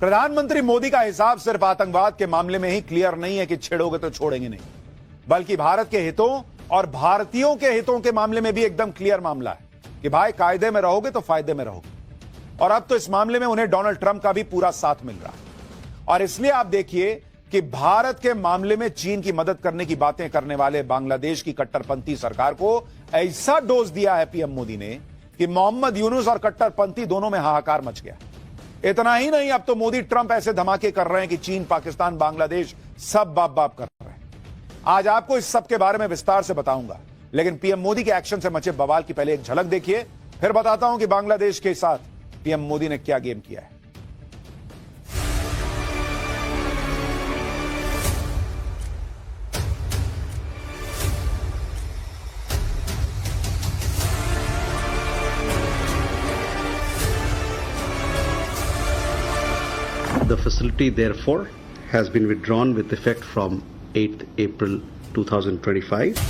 प्रधानमंत्री मोदी का हिसाब सिर्फ आतंकवाद के मामले में ही क्लियर नहीं है कि छेड़ोगे तो छोड़ेंगे नहीं, बल्कि भारत के हितों और भारतीयों के हितों के मामले में भी एकदम क्लियर मामला है कि भाई कायदे में रहोगे तो फायदे में रहोगे। और अब तो इस मामले में उन्हें डोनाल्ड ट्रंप का भी पूरा साथ मिल रहा है। और इसलिए आप देखिए कि भारत के मामले में चीन की मदद करने की बातें करने वाले बांग्लादेश की कट्टरपंथी सरकार को ऐसा डोज दिया है पीएम मोदी ने कि मोहम्मद यूनुस और कट्टरपंथी दोनों में हाहाकार मच गया। इतना ही नहीं, अब तो मोदी ट्रंप ऐसे धमाके कर रहे हैं कि चीन, पाकिस्तान, बांग्लादेश सब बाप बाप कर रहे हैं। आज आपको इस सब के बारे में विस्तार से बताऊंगा, लेकिन पीएम मोदी के एक्शन से मचे बवाल की पहले एक झलक देखिए, फिर बताता हूं कि बांग्लादेश के साथ पीएम मोदी ने क्या गेम किया है। The facility, therefore, has been withdrawn with effect from 8th April 2025.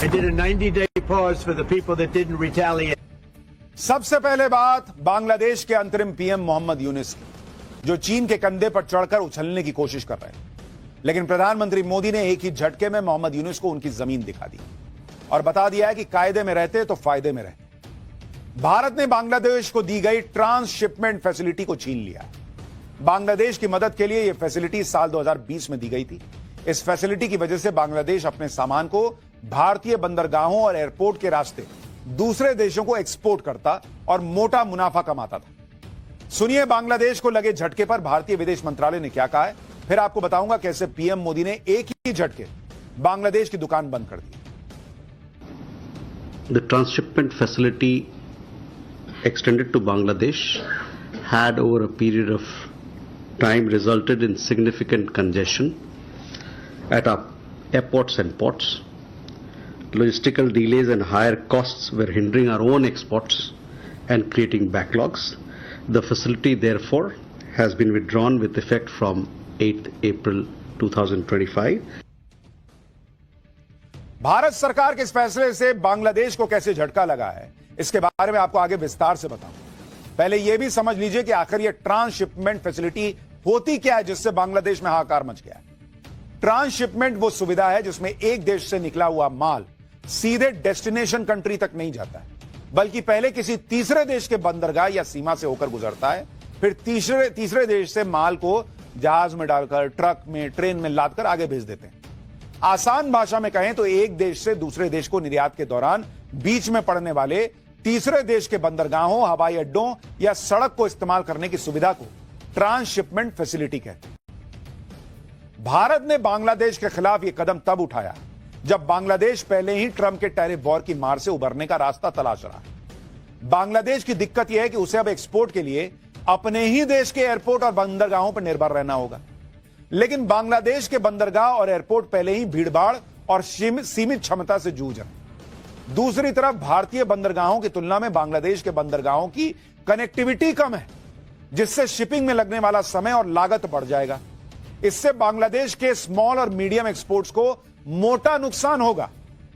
I did a 90-day pause for the people that didn't retaliate. सबसे पहले बात बांग्लादेश के अंतरिम पीएम मोहम्मद यूनुस की, जो चीन के कंधे पर चढ़कर उछलने की कोशिश कर रहे हैं। लेकिन प्रधानमंत्री मोदी ने एक ही झटके में मोहम्मद यूनुस को उनकी जमीन दिखा दी और बता दिया है कि कायदे में रहते तो फायदे में रहते। भारत ने बांग्लादेश को दी गई ट्रांसशिपमेंट फैसिलिटी को छीन लिया। बांग्लादेश की मदद के लिए यह फैसिलिटी साल 2020 में दी गई थी। इस फैसिलिटी की वजह से बांग्लादेश अपने सामान को भारतीय बंदरगाहों और एयरपोर्ट के रास्ते दूसरे देशों को एक्सपोर्ट करता और मोटा मुनाफा कमाता था। सुनिए बांग्लादेश को लगे झटके पर भारतीय विदेश मंत्रालय ने क्या कहा है, फिर आपको बताऊंगा कैसे पीएम मोदी ने एक ही झटके बांग्लादेश की दुकान बंद कर दी। The transshipment facility extended to Bangladesh had over a period of time resulted in significant congestion at our airports and ports. Logistical delays and higher costs were hindering our own exports and creating backlogs. The facility, therefore, has been withdrawn with effect from 8th April 2025. Bharat सरकार के इस फैसले से बांग्लादेश को कैसे झटका लगा है, इसके बारे में आपको आगे विस्तार से बताऊं। पहले यह भी समझ लीजिए कि आखिर यह ट्रांसशिपमेंट फैसिलिटी होती क्या है जिससे बांग्लादेश में हाहाकार मच गया है। ट्रांसशिपमेंट वो सुविधा है जिसमें एक देश से निकला हुआ माल सीधे डेस्टिनेशन कंट्री तक नहीं जाता है, बल्कि पहले किसी तीसरे देश के बंदरगाह या सीमा से होकर गुजरता है, फिर तीसरे देश से माल को जहाज में डालकर, ट्रक में, ट्रेन में लादकर आगे भेज देते हैं। आसान भाषा में कहें तो एक देश से दूसरे देश को निर्यात के दौरान बीच में पड़ने वाले तीसरे देश के बंदरगाहों, हवाई अड्डों या सड़क को इस्तेमाल करने की सुविधा को ट्रांसशिपमेंट फैसिलिटी कहते हैं। भारत ने बांग्लादेश के खिलाफ यह कदम तब उठाया जब बांग्लादेश पहले ही ट्रंप के टैरिफ वॉर की मार से उबरने का रास्ता तलाश रहा है। बांग्लादेश की दिक्कत यह है कि उसे अब एक्सपोर्ट के लिए अपने ही देश के एयरपोर्ट और बंदरगाहों पर निर्भर रहना होगा। लेकिन बांग्लादेश के बंदरगाह और एयरपोर्ट पहले ही भीड़भाड़ और सीमित क्षमता से जूझ रहे। दूसरी तरफ भारतीय बंदरगाहों की तुलना में बांग्लादेश के बंदरगाहों की कनेक्टिविटी कम है, जिससे शिपिंग में लगने वाला समय और लागत बढ़ जाएगा। इससे बांग्लादेश के स्मॉल और मीडियम एक्सपोर्ट्स को मोटा नुकसान होगा,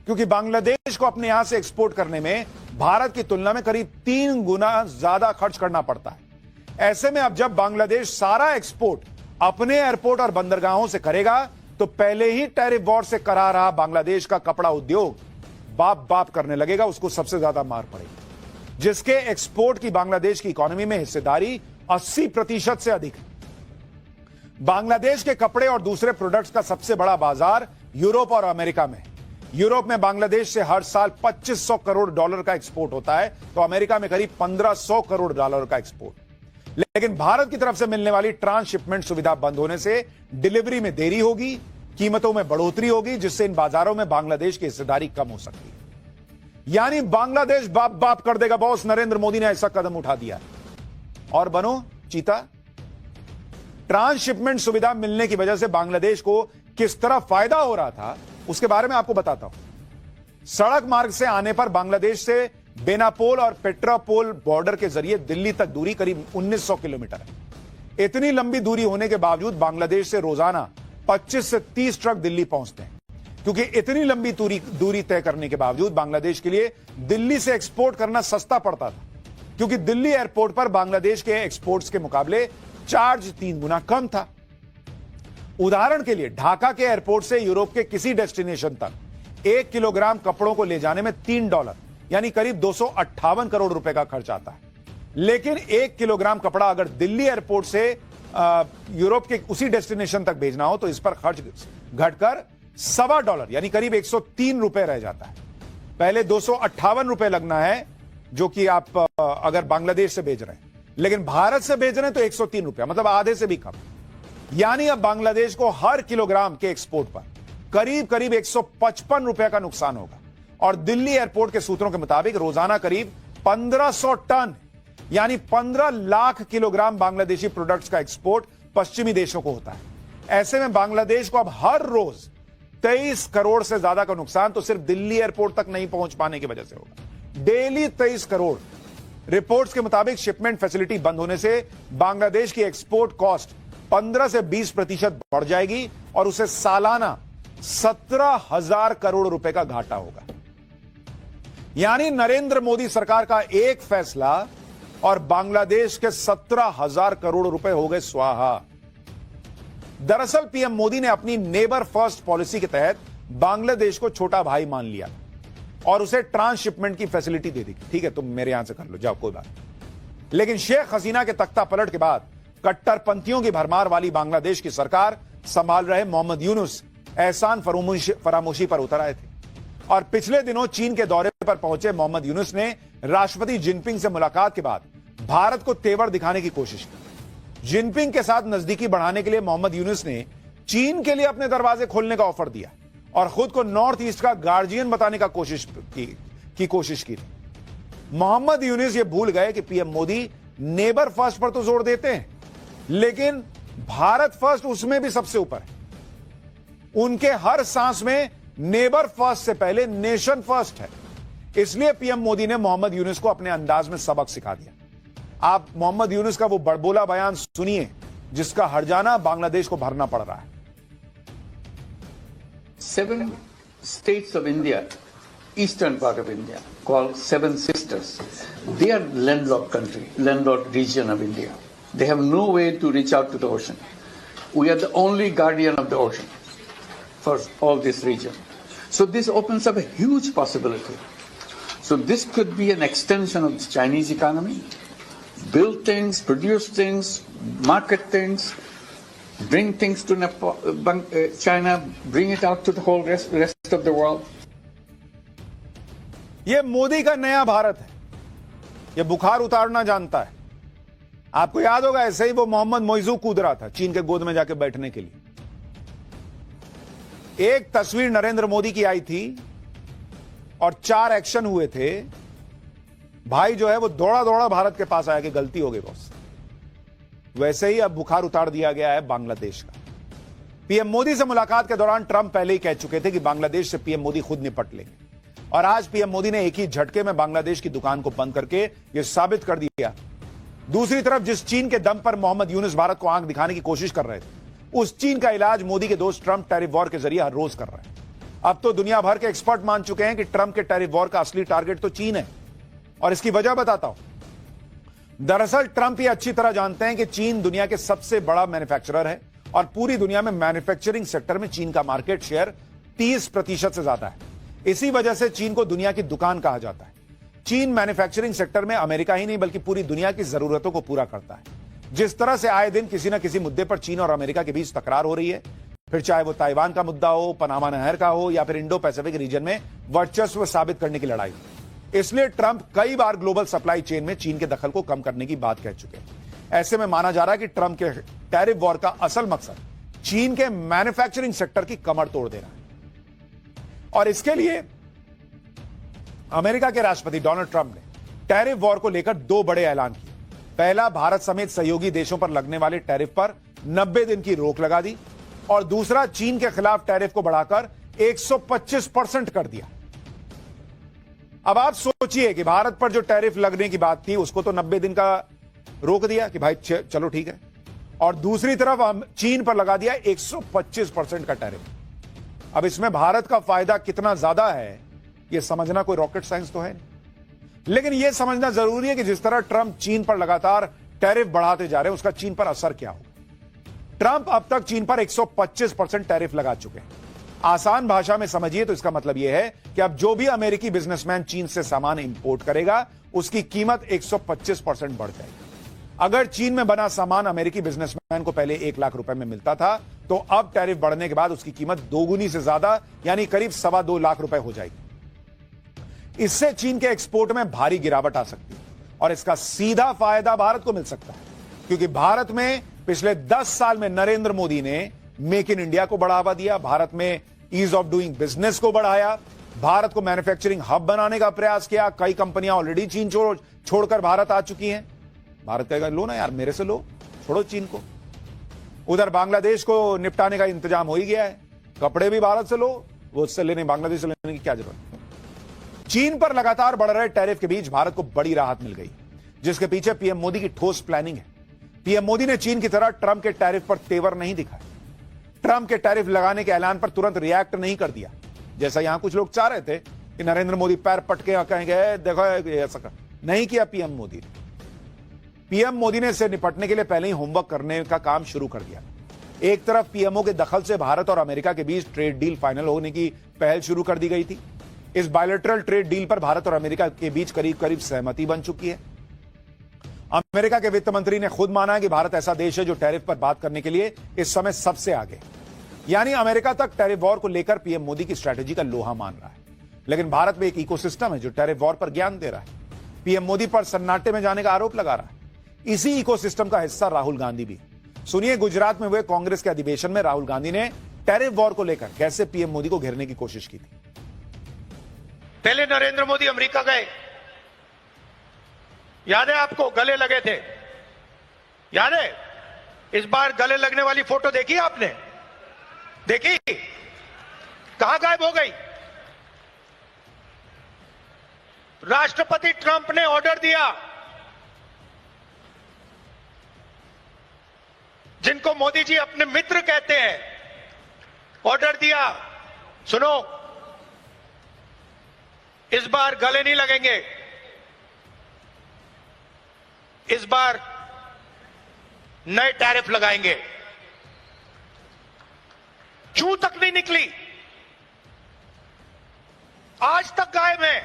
क्योंकि बांग्लादेश को अपने यहां से एक्सपोर्ट करने में भारत की तुलना में करीब 3 गुना ज्यादा खर्च करना पड़ता है। ऐसे में अब जब बांग्लादेश सारा एक्सपोर्ट अपने एयरपोर्ट और बंदरगाहों से करेगा तो पहले ही टैरिफ वॉर से करा रहा बांग्लादेश का कपड़ा उद्योग बाप बाप करने लगेगा, उसको सबसे ज्यादा मार पड़ेगी, जिसके एक्सपोर्ट की बांग्लादेश की इकोनॉमी में हिस्सेदारी 80% से अधिक है। बांग्लादेश के कपड़े और दूसरे प्रोडक्ट्स का सबसे बड़ा बाजार यूरोप और अमेरिका में। यूरोप में बांग्लादेश से हर साल $2500 करोड़ का एक्सपोर्ट होता है, तो अमेरिका में करीब $1500 करोड़ का एक्सपोर्ट। लेकिन भारत की तरफ से मिलने वाली ट्रांसशिपमेंट सुविधा बंद होने से डिलीवरी में देरी होगी, कीमतों में बढ़ोतरी होगी, जिससे इन बाजारों में बांग्लादेश की हिस्सेदारी कम हो सकती है। यानी बांग्लादेश बाप बाप कर देगा बॉस। नरेंद्र मोदी ने ऐसा कदम उठा दिया और बनो चीता। ट्रांसशिपमेंट सुविधा मिलने की वजह से बांग्लादेश को किस तरह फायदा हो रहा था उसके बारे में आपको बताता हूं। सड़क मार्ग से आने पर बांग्लादेश से बेनापोल और पेट्रापोल बॉर्डर के जरिए दिल्ली तक दूरी करीब 1900 किलोमीटर है। इतनी लंबी दूरी होने के बावजूद बांग्लादेश से रोजाना 25 से 30 ट्रक दिल्ली पहुंचते हैं, क्योंकि इतनी लंबी दूरी तय करने के बावजूद बांग्लादेश के लिए दिल्ली से एक्सपोर्ट करना सस्ता पड़ता था, क्योंकि दिल्ली एयरपोर्ट पर बांग्लादेश के एक्सपोर्ट्स के मुकाबले चार्ज 3 गुना कम था। उदाहरण के लिए ढाका के एयरपोर्ट से यूरोप के किसी डेस्टिनेशन तक 1 किलोग्राम कपड़ों को ले जाने में $3 यानी करीब 258 करोड़ रुपए का खर्च आता है। लेकिन 1 किलोग्राम कपड़ा अगर दिल्ली एयरपोर्ट से यूरोप के उसी डेस्टिनेशन तक भेजना हो तो इस पर खर्च घटकर $1.25 यानी करीब 103 रुपए रह जाता है। पहले 258 रुपए लगना है जो कि आप अगर बांग्लादेश से भेज रहे हैं, लेकिन भारत से भेज रहे हैं तो 103 रुपया, मतलब आधे से भी कम। यानी अब बांग्लादेश को हर किलोग्राम के एक्सपोर्ट पर करीब करीब 155 रुपए का नुकसान होगा। और दिल्ली एयरपोर्ट के सूत्रों के मुताबिक रोजाना करीब 1500 टन यानी 15 लाख किलोग्राम बांग्लादेशी प्रोडक्ट्स का एक्सपोर्ट पश्चिमी देशों को होता है। ऐसे में बांग्लादेश को अब हर रोज 23 करोड़ से ज्यादा का नुकसान तो सिर्फ दिल्ली एयरपोर्ट तक नहीं पहुंच पाने की वजह से होगा। डेली 23 करोड़। रिपोर्ट्स के मुताबिक शिपमेंट फैसिलिटी बंद होने से बांग्लादेश की एक्सपोर्ट कॉस्ट 15 से 20% बढ़ जाएगी और उसे सालाना 17,000 करोड़ रुपए का घाटा होगा। यानी नरेंद्र मोदी सरकार का एक फैसला और बांग्लादेश के 17,000 करोड़ रुपए हो गए स्वाहा। दरअसल पीएम मोदी ने अपनी नेबर फर्स्ट पॉलिसी के तहत बांग्लादेश को छोटा भाई मान लिया और उसे ट्रांसशिपमेंट की फैसिलिटी दे दी। ठीक है, तुम मेरे यहां से कर लो, जाओ, कोई बात नहीं। लेकिन शेख हसीना के तख्ता पलट के बाद कट्टरपंथियों की भरमार वाली बांग्लादेश की सरकार संभाल रहे मोहम्मद यूनुस एहसान फरामोशी पर उतर आए थे। और पिछले दिनों चीन के दौरे पर पहुंचे मोहम्मद यूनुस ने राष्ट्रपति जिनपिंग से मुलाकात के बाद भारत को तेवर दिखाने की कोशिश की। जिनपिंग के साथ नजदीकी बढ़ाने के लिए मोहम्मद यूनुस ने चीन के लिए अपने दरवाजे खोलने का ऑफर दिया और खुद को नॉर्थ ईस्ट का गार्जियन बताने का कोशिश की थी। मोहम्मद यूनुस ये भूल गए कि पीएम मोदी नेबर फर्स्ट पर तो जोर देते हैं, लेकिन भारत फर्स्ट उसमें भी सबसे ऊपर है। उनके हर सांस में नेबर फर्स्ट से पहले नेशन फर्स्ट है। इसलिए पीएम मोदी ने मोहम्मद यूनुस को अपने अंदाज में सबक सिखा दिया। आप मोहम्मद यूनुस का वो बड़बोला बयान सुनिए जिसका हर्जाना बांग्लादेश को भरना पड़ रहा है। 7 states of India, eastern part of India, called Seven Sisters. They are landlocked country, landlocked region of India. They have no way to reach out to the ocean. We are the only guardian of the ocean for all this region. So this opens up a huge possibility. So this could be an extension of the Chinese economy. Build things, produce things, market things, bring things to China, bring it out to the whole rest of the world. ये मोदी का नया भारत है। ये बुखार उतारना जानता है। आपको याद होगा ऐसे ही वो मोहम्मद मोइजू कूद रहा था चीन के गोद में जाके बैठने के लिए। एक तस्वीर नरेंद्र मोदी की आई थी और 4 एक्शन हुए थे। भाई जो है वो दौड़ा दौड़ा भारत के पास आया कि गलती हो गई बॉस। वैसे ही अब बुखार उतार दिया गया है बांग्लादेश का। पीएम मोदी से मुलाकात के दौरान ट्रंप पहले ही कह चुके थे कि बांग्लादेश से पीएम मोदी खुद निपट लेंगे और आज पीएम मोदी ने एक ही झटके में बांग्लादेश की दुकान को बंद करके यह साबित कर दिया। दूसरी तरफ जिस चीन के दम पर मोहम्मद यूनुस भारत को आंख दिखाने की कोशिश कर रहे थे, उस चीन का इलाज मोदी के दोस्त ट्रंप टैरिफ वॉर के जरिए हर रोज कर रहे हैं। अब तो दुनिया भर के एक्सपर्ट मान चुके हैं कि ट्रंप के टैरिफ वॉर का असली टारगेट तो चीन है और इसकी वजह बताता हूं। दरअसल ट्रंप ये अच्छी तरह जानते हैं कि चीन दुनिया के सबसे बड़ा मैन्युफैक्चरर है और पूरी दुनिया में मैन्युफैक्चरिंग सेक्टर में चीन का मार्केट शेयर 30% से ज्यादा है। इसी वजह से चीन को दुनिया की दुकान कहा जाता है। चीन मैन्युफैक्चरिंग सेक्टर में अमेरिका ही नहीं बल्कि पूरी दुनिया की जरूरतों को पूरा करता है। जिस तरह से आए दिन किसी न किसी मुद्दे पर चीन और अमेरिका के बीच तकरार हो रही है, फिर चाहे वो ताइवान का मुद्दा हो, पनामा नहर का हो या फिर इंडो पैसिफिक रीजन में वर्चस्व साबित करने की लड़ाई। इसलिए ट्रंप कई बार ग्लोबल सप्लाई चेन में चीन के दखल को कम करने की बात कह चुके हैं। ऐसे में माना जा रहा है कि ट्रंप के टैरिफ वॉर का असल मकसद चीन के मैन्युफैक्चरिंग सेक्टर की कमर तोड़ देना है। और इसके लिए अमेरिका के राष्ट्रपति डोनाल्ड ट्रंप ने टैरिफ वॉर को लेकर 2 बड़े ऐलान किए। पहला, भारत समेत सहयोगी देशों पर लगने वाले टैरिफ पर 90 दिन की रोक लगा दी और दूसरा, चीन के खिलाफ टैरिफ को बढ़ाकर 125% कर दिया। अब आप सोचिए कि भारत पर जो टैरिफ लगने की बात थी उसको तो 90 दिन का रोक दिया कि भाई चलो ठीक है, और दूसरी तरफ चीन पर लगा दिया 125% का टैरिफ। अब इसमें भारत का फायदा कितना ज्यादा है यह समझना कोई रॉकेट साइंस तो है नहीं। लेकिन यह समझना जरूरी है कि जिस तरह ट्रंप चीन पर लगातार टैरिफ बढ़ाते जा रहे हैं, उसका चीन पर असर क्या होगा। ट्रंप अब तक चीन पर 125% टैरिफ लगा चुके हैं। आसान भाषा में समझिए तो इसका मतलब यह है कि अब जो भी अमेरिकी बिजनेसमैन चीन से सामान इंपोर्ट करेगा, उसकी कीमत 125% बढ़ जाएगी। अगर चीन में बना सामान अमेरिकी बिजनेसमैन को पहले 1 लाख रुपए में मिलता था, तो अब टैरिफ बढ़ने के बाद उसकी कीमत दोगुनी से ज्यादा यानी करीब 2.25 लाख रुपए हो जाएगी। इससे चीन के एक्सपोर्ट में भारी गिरावट आ सकती है और इसका सीधा फायदा भारत को मिल सकता है, क्योंकि भारत में पिछले 10 साल में नरेंद्र मोदी ने मेक इन इंडिया को बढ़ावा दिया, भारत में ईज ऑफ डूइंग बिजनेस को बढ़ाया, भारत को मैन्युफैक्चरिंग हब बनाने का प्रयास किया। कई कंपनियां ऑलरेडी चीन छोड़कर भारत आ चुकी हैं। भारत कहेगा लो ना यार, मेरे से लो, छोड़ो चीन को। उधर बांग्लादेश को निपटाने का इंतजाम हो ही गया है, कपड़े भी भारत से लो, वो उससे लेने, बांग्लादेश से लेने की क्या जरूरत। चीन पर लगातार बढ़ रहे टैरिफ के बीच भारत को बड़ी राहत मिल गई, जिसके पीछे पीएम मोदी की ठोस प्लानिंग है। पीएम मोदी ने चीन की तरह ट्रंप के टैरिफ पर तेवर नहीं दिखाए, ट्रंप के टैरिफ लगाने के ऐलान पर तुरंत रिएक्ट नहीं कर दिया, जैसा यहां कुछ लोग चाह रहे थे कि नरेंद्र मोदी पैर पटके कहेंगे देखो ऐसा नहीं किया पीएम मोदी ने। पीएम मोदी ने इससे निपटने के लिए पहले ही होमवर्क करने का काम शुरू कर दिया। एक तरफ पीएमओ के दखल से भारत और अमेरिका के बीच ट्रेड डील फाइनल होने की पहल शुरू कर दी गई थी। इस बायलैटरल ट्रेड डील पर भारत और अमेरिका के बीच करीब करीब सहमति बन चुकी है। अमेरिका के वित्त मंत्री ने खुद माना है कि भारत ऐसा देश है जो टैरिफ पर बात करने के लिए इस समय सबसे आगे, यानी अमेरिका तक टैरिफ वॉर को लेकर पीएम मोदी की स्ट्रैटेजी का लोहा मान रहा है। लेकिन भारत में एक इकोसिस्टम है जो टैरिफ वॉर पर ज्ञान दे रहा है, पीएम मोदी पर सन्नाटे में जाने का आरोप लगा रहा है। इसी इकोसिस्टम का हिस्सा राहुल गांधी भी। सुनिए गुजरात में हुए कांग्रेस के अधिवेशन में राहुल गांधी ने टैरिफ वॉर को लेकर कैसे पीएम मोदी को घेरने की कोशिश की थी। पहले नरेंद्र मोदी अमेरिका गए, याद है आपको, गले लगे थे, याद है? इस बार गले लगने वाली फोटो देखी आपने? देखी? कहां गायब हो गई? राष्ट्रपति ट्रंप ने ऑर्डर दिया, जिनको मोदी जी अपने मित्र कहते हैं, ऑर्डर दिया, सुनो, इस बार गले नहीं लगेंगे, इस बार नए टैरिफ लगाएंगे। चू तक नहीं निकली, आज तक गायब है।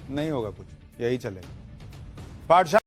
नहीं होगा कुछ, यही चलेगा। पाठशाला